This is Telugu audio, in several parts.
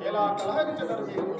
ఎలా కలహరించగలరు మీరు?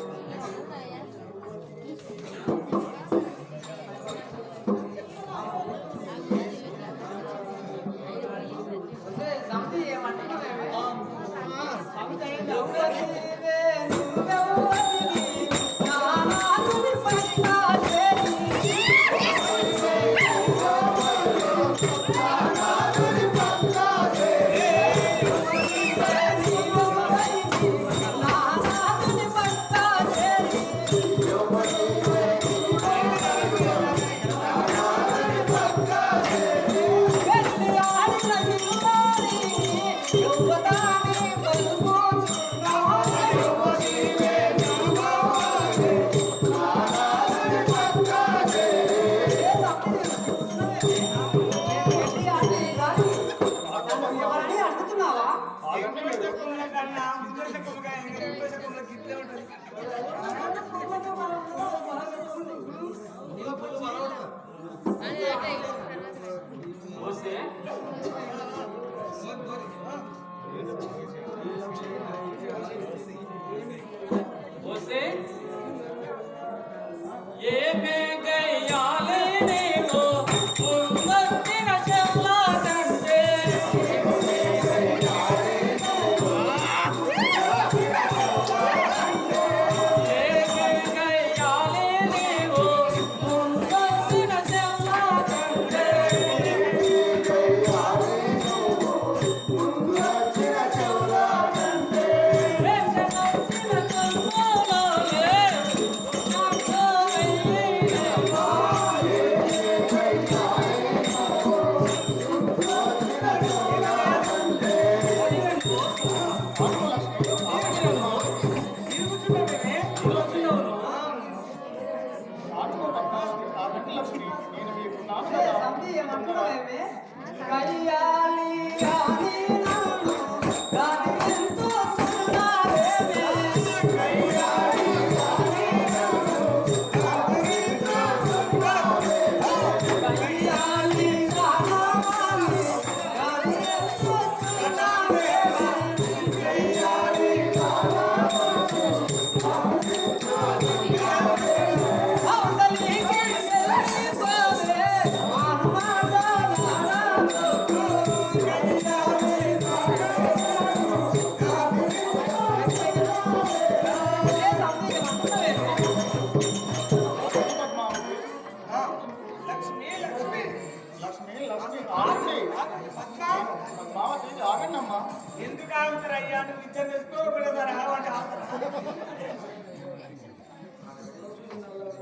ఎందుకు ఆగుతారు అయ్యా? నువ్వు ఇద్దరు తెచ్చుకోకూడదు.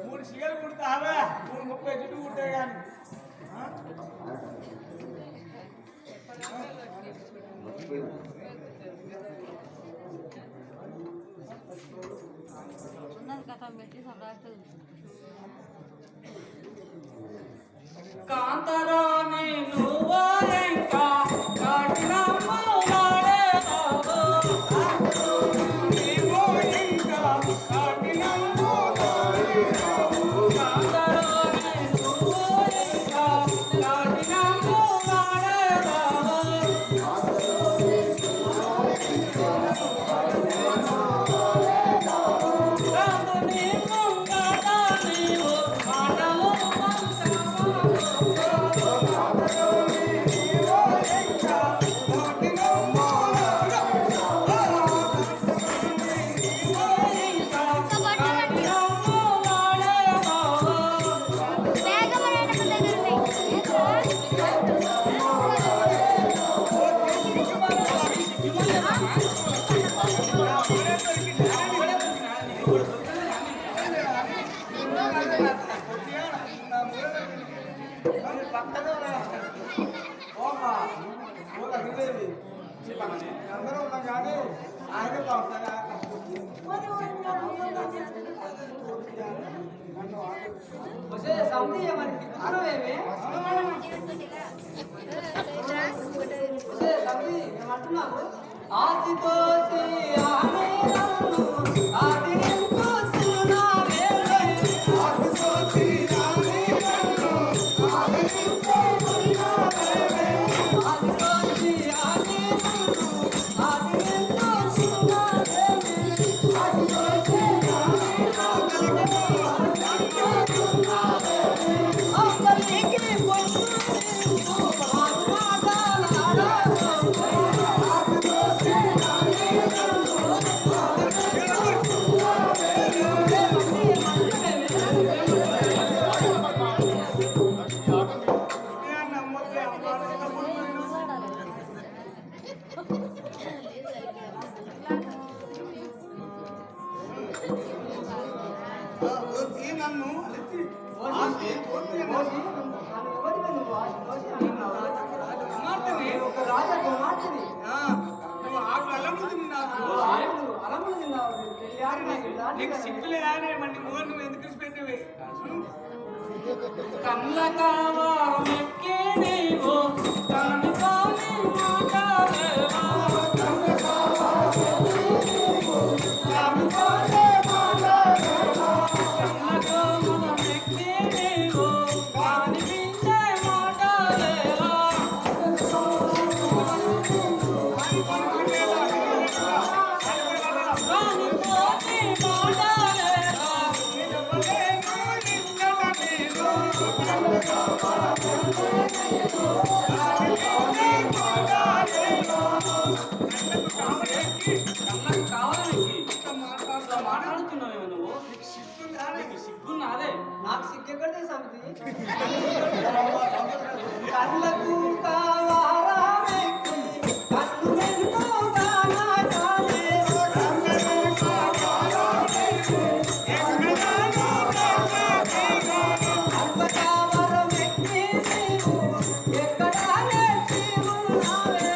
3 సిగలు కుడతావా? 30 చుట్టూ కుట్టాయి కానీ కాంతరాని నువ్వెంకా కాటినమ్మ గురుదేవి అందరూ ఉన్నాం కానీ ఆయన బాగుంటారా వచ్చే సమితి మనకి ఆరోవేమి వచ్చే సమితి మేము అంటున్నాము ఆసితోసి ఆమెరము ఆదింతో సునామే ఆసితోసి ఆమెరము ఆదింతో సునామే ఆసితోసి ఆమెరము ఆదింతో సునామే ఆసితోసి నన్ను ఒక రాజా కుమార్తెని నువ్వు ఆకు అలములు అలములు తిన్నావు నీకు సిగ్గులేదానే మండి మూల నువ్వు ఎందుకు ఇచ్చిపెట్టేవి కళ్ళ కావాలెక్కి నీవు కాని కాని మాటలేవా కళ్ళ కావాలెక్కి నీవు కాని కాని మాటలేవా కళ్ళ కావాలెక్కి నీవు కాని పించే మాటలేవా కాని కోటి మాటలేవా కళ్ళకు కావాలనికి మాట్లాడుతున్నావు నువ్వు నీకు సిగ్గున్నాదే నాకు సిగ్గెక్కడితే సమితి కళ్ళకు కావాలనికి కళ్ళు ఎంతో కానాడాలే కళ్ళకు కావాలనికి అల్పకావరమెక్కి నీవు ఎక్కడానే జీవున్నావే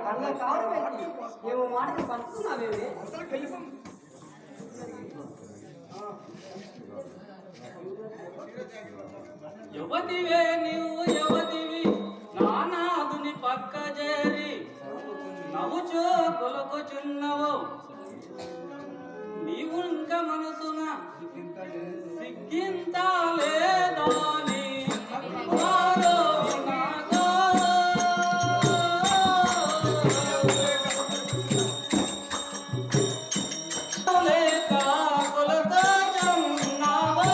కళ్ళ కావడం పెట్టి ఏమో మాటకి పడుతున్నావేమి యువతివే నీవు యువతివి నానాదుని పక్క చేరి నవ్వుచో కొలుకుచున్నవు నీవు ఇంకా మనసున సిగ్గింత లేదా నీ వారో నాదో. లేక కొలతచున్నావో.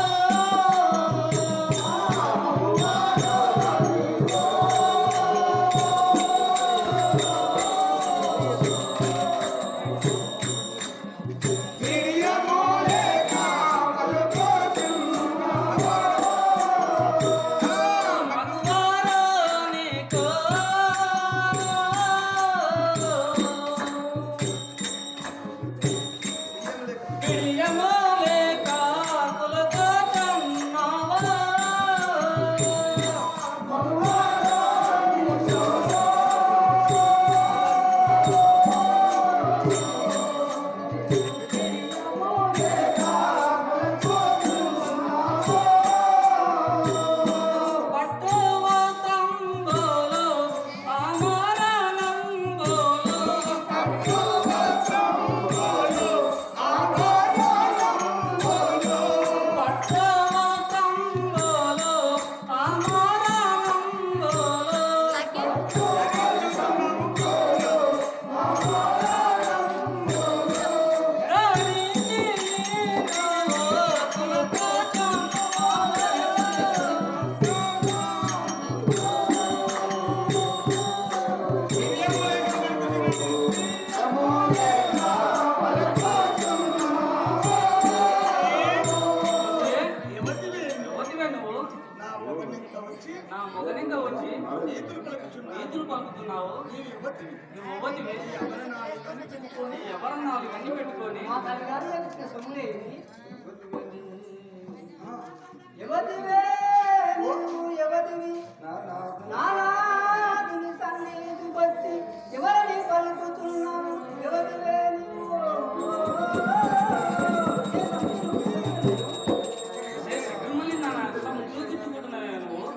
మిరియమోలే కావలతో ఎవరివే నువ్వు? నా మొగనింక వచ్చి నా మొగనింద వచ్చి నీతులు పలుకుచున్నా. నీతులు పలుకుతున్నావు. నీవు యువతివి. నువ్వు అవ్వతివి. ఎవరు నాలుగు కన్ను పెట్టుకొని ఎవరన్నా ఇవన్నీ పెట్టుకొని మా తల్లిగారు లభించిన సొమ్ములే ఇవి. ఎవరివే నువ్వు ఎవరివి? నానాదుని సన్నిధి వచ్చి ఎవరిని పలుకుతున్నావు? ఎవరివే నువ్వు? మిమ్మల్ని నా ముగ్గురు తిట్టుకుంటున్నావే నువ్వు?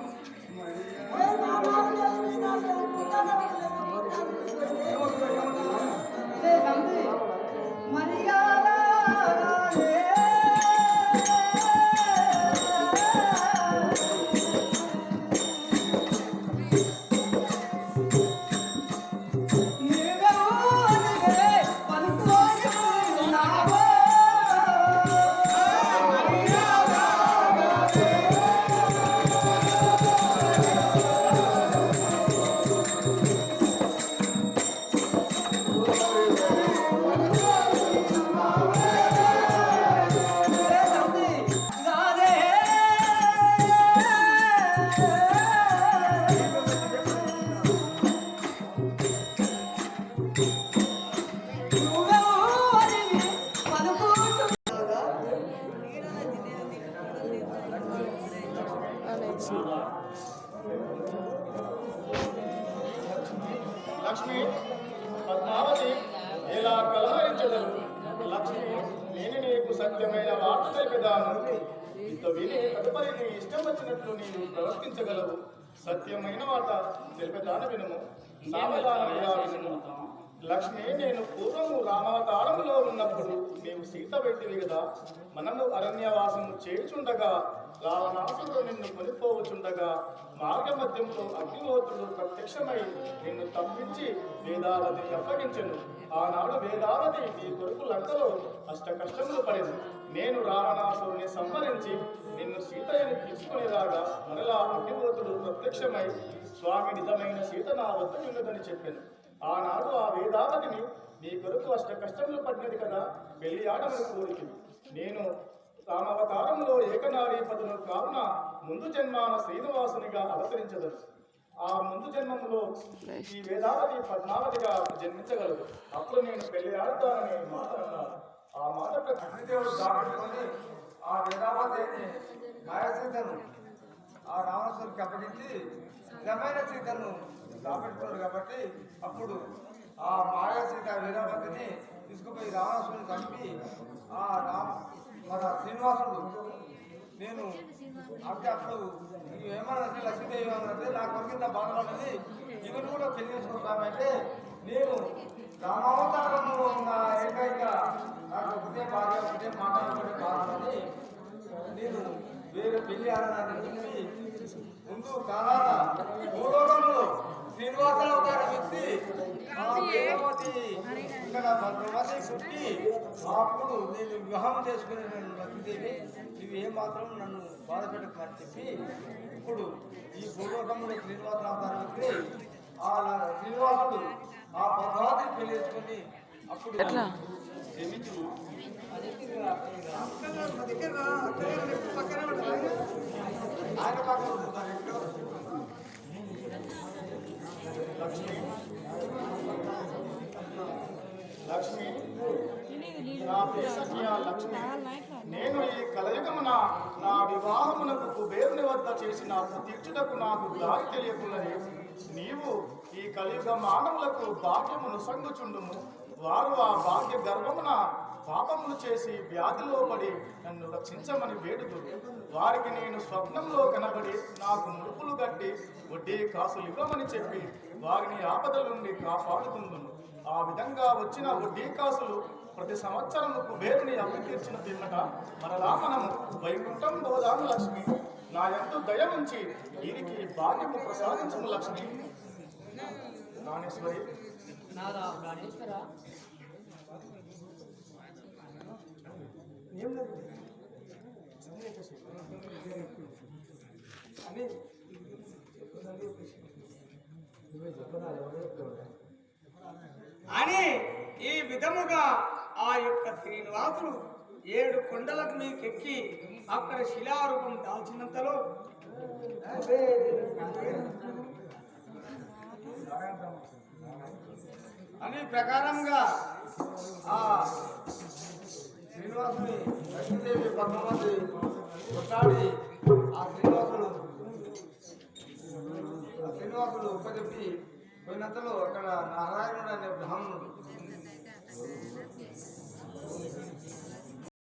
లక్ష్మి పద్మావతి ఎలా కలహరించదరు? లక్ష్మి నేను నీకు సత్యమైన వార్త తెలిపేదాను. ఇంత విని తదుపరి నీ ఇష్టం వచ్చినట్లు నీవు ప్రవర్తించగలవు. సత్యమైన వార్త తెలిపేదాను వినుము. సావధానంగా వినుము. లక్ష్మి నేను పూర్వము రామావతారములో ఉన్నప్పుడు నీవు సీత వ్యక్తివి కదా. మనము అరణ్యవాసము చేయుచుండగా రావణాసురుడు నిన్ను కొనిపోవచుండగా మార్గ మధ్యంలో అగ్నిహోత్రుడు ప్రత్యక్షమై నిన్ను తప్పించి వేదావతిని అప్పగించెను. ఆనాడు వేదావతి నీ కొడుకు లంకలో అష్ట కష్టములు పడింది. నేను రావణాసురుని సంహరించి నిన్ను సీతయ్యని తీసుకుని రాగా మరలా అగ్నిహోత్రుడు ప్రత్యక్షమై స్వామి నిజమైన సీత నా వద్ద ఉన్నదని చెప్పాను. ఆనాడు ఆ వేదావతిని నీ కొరకు అష్ట కష్టములు పడినది కదా పెళ్లి ఆడమని కోరిక. నేను రామావతారంలో ఏకనారీపదును కావున ముందు జన్మాన శ్రీనివాసునిగా అవతరించదు. ఆ ముందు జన్మంలో ఈ వేదావతి పద్మావతిగా జన్మించగలదు. అప్పుడు నేను పెళ్లి ఆడతానని మాట అన్నాను. ఆ మాట అగ్నిదేవుడు దాపెట్టుకొని ఆ వేదావతిని మాయసీతను ఆ రావణాసురుడికి అప్పగించి నిజమైన సీతను దాపెట్టుకున్నాడు కాబట్టి అప్పుడు ఆ మాయసీత వేదావతిని తీసుకుపోయి రావణాసురుని చంపి మన శ్రీనివాసుడు నేను అంటే అప్పుడు ఏమన్నా లక్ష్మీదేవి ఏమన్నంటే నా కొరికింత బాధపడ్డది ఇవన్నీ కూడా పెళ్లి చేసుకుంటామంటే నేను రామావతారంలో ఉన్న ఏకైక నాకు ఒకటే భార్య ఒకటే మాట ఒకటే బాధపడి నేను వేరే పెళ్లి ఆడడానికి చెప్పి ముందు కాలాన భూలోకంలో శ్రీనివాసరావు వ్యక్తి ఆ వేదవతి ఇక్కడ భద్రవతి పుట్టి అప్పుడు నేను వివాహం చేసుకునే లక్ష్మీదేవి నువ్వు ఏమాత్రం నన్ను బాధ పెట్టకమని చెప్పి ఇప్పుడు ఈ భూలోకంలో శ్రీనివాసరావు వ్యక్తి ఆ శ్రీనివాసుడు ఆ భద్రవతిని పెళ్లి చేసుకుని అప్పుడు ఆయన పక్కన లక్ష్మి నా ప్రియసఖ్య లక్ష్మి నేను ఈ కలయుగమున నా వివాహమునకు కుబేరుని వద్ద చేసిన తీర్చుటకు నాకు దారి తెలియకున్నది. నీవు ఈ కలియుగ మానవులకు భాగ్యమును సంగుచుండుము. వారు ఆ భాగ్య గర్వమున పాపములు చేసి వ్యాధిలో పడి నన్ను రక్షించమని వేడుదురు. వారికి నేను స్వప్నంలో కనబడి నాకు ముడుపులు కట్టి వడ్డీ కాసులు ఇవ్వమని చెప్పి వారిని ఆపదల నుండి కాపాడుతుందును. ఆ విధంగా వచ్చిన వడ్డీ కాసులు ప్రతి సంవత్సరము కుబేరుని అప్పు తీర్చిన పిమ్మట మరలా మనము వైకుంఠం పోదాము. లక్ష్మి నా యందు దయ ఉంచి వీరికి భాగ్యము ప్రసాదించము. లక్ష్మి ప్రాణేశ్వరి నాదా ప్రాణేశ్వరా అని ఈ విధముగా ఆ యొక్క శ్రీనివాసుడు 7 కొండలకు మీకెక్కి అక్కడ శిలారూపం దాల్చినంతలో అని ప్రకారంగా ఆ శ్రీనివాసుని లక్ష్మీదేవి పద్మావతి కొట్టాడి ఆ శ్రీనివాసుడు ఉపజెప్పి పోయినంతలో అక్కడ నారాయణుడు అనే బ్రాహ్మణుడు